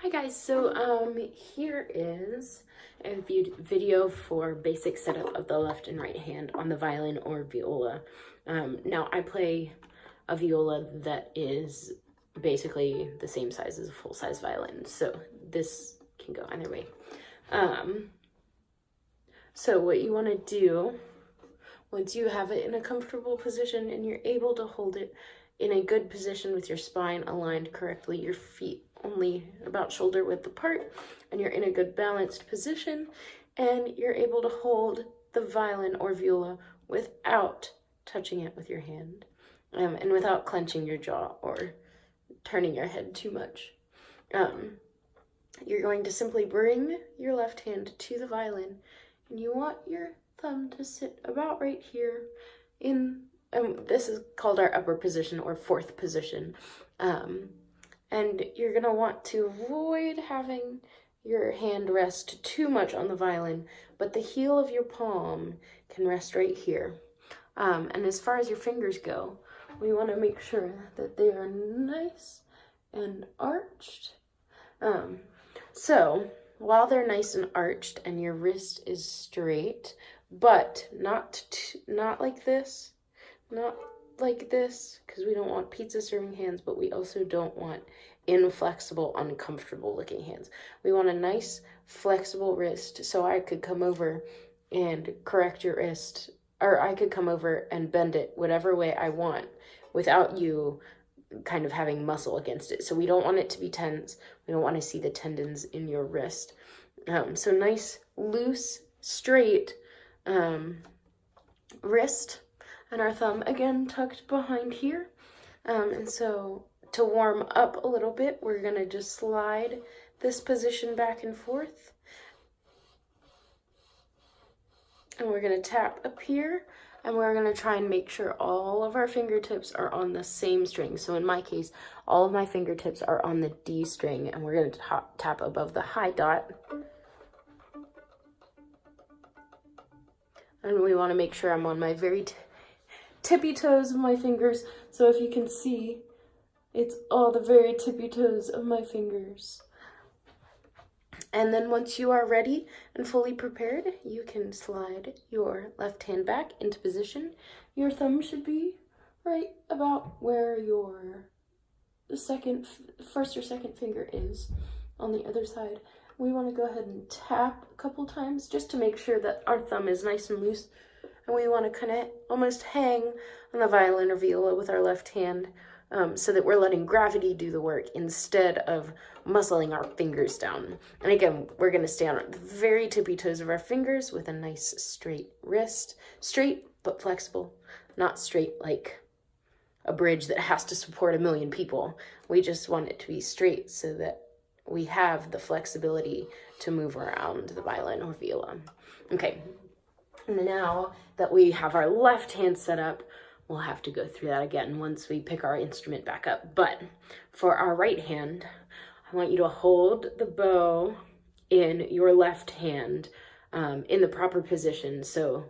Hi guys, so here is a video for basic setup of the left and right hand on the violin or viola. Now I play a viola that is basically the same size as a full-size violin, so this can go either way. So what you want to do, once you have it in a comfortable position and you're able to hold it in a good position with your spine aligned correctly, your feet only about shoulder width apart, and you're in a good balanced position, and you're able to hold the violin or viola without touching it with your hand, and without clenching your jaw or turning your head too much. You're going to simply bring your left hand to the violin, and you want your thumb to sit about right here in, this is called our upper position or fourth position. And you're gonna want to avoid having your hand rest too much on the violin, but the heel of your palm can rest right here. And as far as your fingers go, we wanna make sure that they are nice and arched. So while they're nice and arched and your wrist is straight, but not like this, not like this, because we don't want pizza serving hands, but we also don't want inflexible, uncomfortable looking hands. We want a nice flexible wrist, so I could come over and correct your wrist, or I could come over and bend it whatever way I want without you kind of having muscle against it. So we don't want it to be tense. We don't want to see the tendons in your wrist. So nice, loose, straight wrist, and our thumb again tucked behind here. And so to warm up a little bit, we're gonna just slide this position back and forth. And we're gonna tap up here, and we're gonna try and make sure all of our fingertips are on the same string. So in my case, all of my fingertips are on the D string, and we're gonna tap above the high dot. And we wanna make sure I'm on my very tippy toes of my fingers. So if you can see, it's all the very tippy toes of my fingers. And then once you are ready and fully prepared, you can slide your left hand back into position. Your thumb should be right about where your first or second finger is on the other side. We want to go ahead and tap a couple times just to make sure that our thumb is nice and loose. And we want to kind of almost hang on the violin or viola with our left hand, so that we're letting gravity do the work instead of muscling our fingers down. And again, we're going to stay on the very tippy toes of our fingers with a nice straight wrist. Straight but flexible, not straight like a bridge that has to support 1 million people. We just want it to be straight so that we have the flexibility to move around the violin or viola. Okay. Now that we have our left hand set up, we'll have to go through that again once we pick our instrument back up. But for our right hand, I want you to hold the bow in your left hand in the proper position. So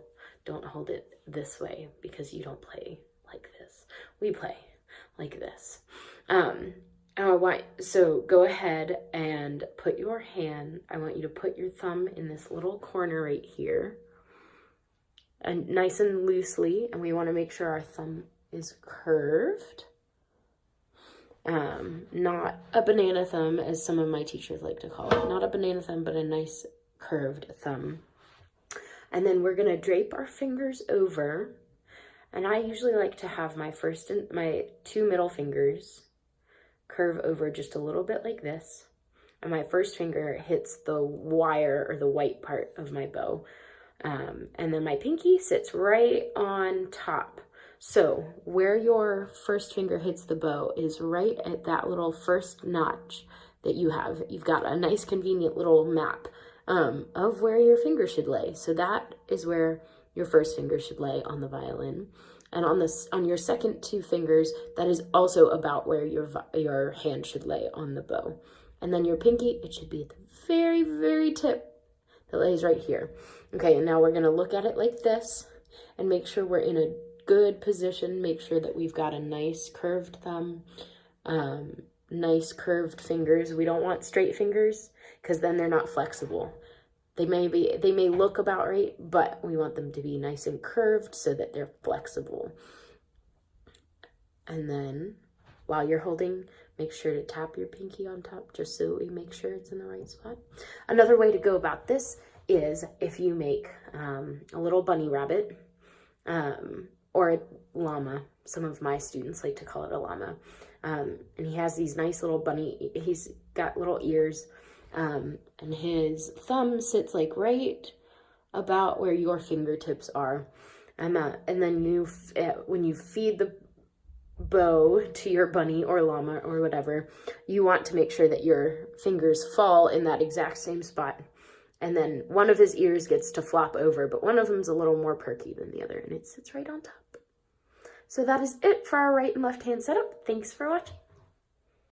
don't hold it this way because you don't play like this. We play like this. So go ahead and put your hand, I want you to put your thumb in this little corner right here, and nice and loosely, and we want to make sure our thumb is curved. Not a banana thumb, as some of my teachers like to call it. Not a banana thumb, but a nice curved thumb. And then we're gonna drape our fingers over, and I usually like to have my two middle fingers curve over just a little bit like this, and my first finger hits the wire or the white part of my bow. And then my pinky sits right on top. So where your first finger hits the bow is right at that little first notch that you have. You've got a nice convenient little map of where your finger should lay. So that is where your first finger should lay on the violin. And on your second two fingers, that is also about where your hand should lay on the bow. And then your pinky, it should be at the very, very tip that lays right here. Okay, and now we're gonna look at it like this and make sure we're in a good position. Make sure that we've got a nice curved thumb. nice curved fingers. We don't want straight fingers because then they're not flexible. They may look about right, but we want them to be nice and curved so that they're flexible. And then while you're holding, make sure to tap your pinky on top just so we make sure it's in the right spot. Another way to go about this is if you make a little bunny rabbit or a llama. Some of my students like to call it a llama. And he has these nice little bunny, he's got little ears, and his thumb sits like right about where your fingertips are. And then when you feed the bow to your bunny or llama or whatever, you want to make sure that your fingers fall in that exact same spot. And then one of his ears gets to flop over, but one of them's a little more perky than the other, and it sits right on top. So that is it for our right and left hand setup. Thanks for watching.